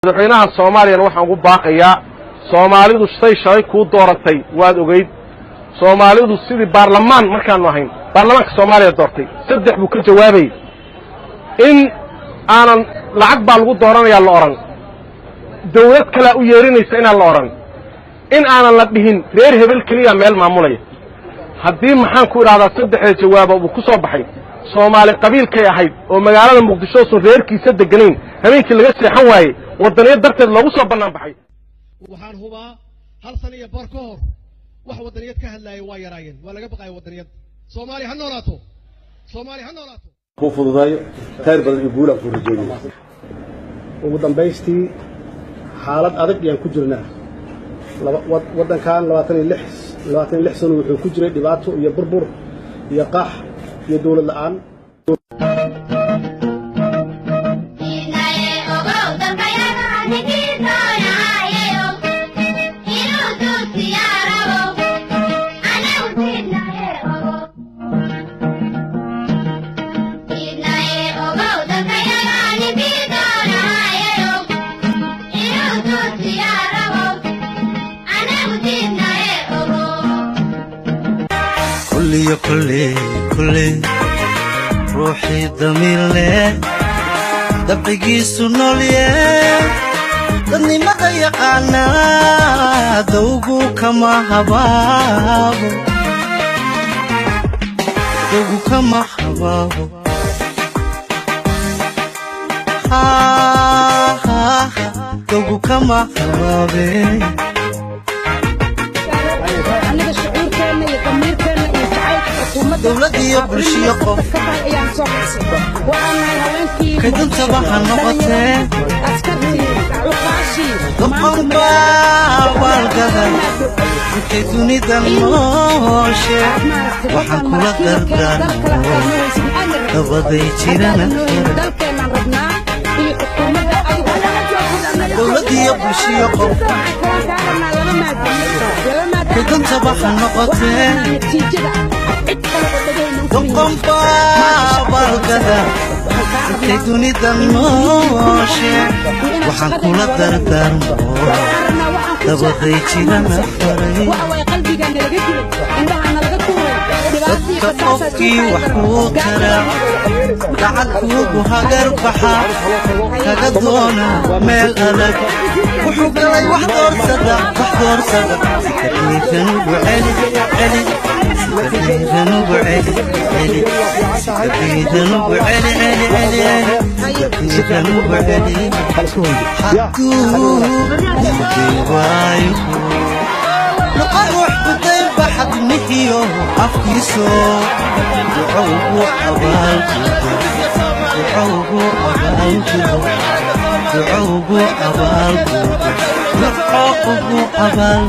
madaxweynaha Soomaaliya waxaan ugu baaqayaa Soomaalidu shalay ku dooratay waad ogeyd Soomaalidu sidii baarlamaan markaan ahayn baarlamaanka Soomaaliya doortay saddex buu ka jawaabay in aanan lacag baa lagu dooranayaa la oran dawlad kale u yeerinaysa in aan la oran in aanan la dhihin reer hebel kaliya meel maamulaya haddii maxaan ku iraahdaa saddexda jawaab uu ku soo baxay Soomaali qabiilkay ahayd oo magaalada Muqdisho soo reerkiisa deganeyn habeenkii laga seexan waayay wadaniyo darteed lagu soo banaan baxay waxaan hubaa hal sano iyo bar ka hor wax wadaniyad ka hadlaayay waa yaraayeen waa laga baqay wadaniyad Soomaali ha noolaato ku fududaayo khayr badan iyo guul aan ku rajaynayo ugu dambeystii xaalad adag ayaan ku jirnaa wadankan 26 sano wuxuu ku jiray dhibaato iyo burbur iyo qax iyo dawlad la'aan كل روحي ضمير له دبقي سنوليه دني ما يقانا دوغو كما حبابو دوغو كما حبابي دولتي برشية قف كدن تباها نقطة دقم بابا القدر كيتوني دموشي وحن كل دردان تبضي جيران دولتي برشية قف كدن تباها نقطة دقم بابا القدر كيتوني دموشي وحن كل دردان تبضي جيران قفكي وحكو كرا لعقوب وهاجر بحا كقدونا ميل ألك وحب لي وحضر صدق سكتني ذنوب علي سكتني ذنوب علي سكتني ذنوب علي سكتني ذنوب علي حكو نقروح بدين بحد نحيو عفكيسو دعوه أبال دعوه أبال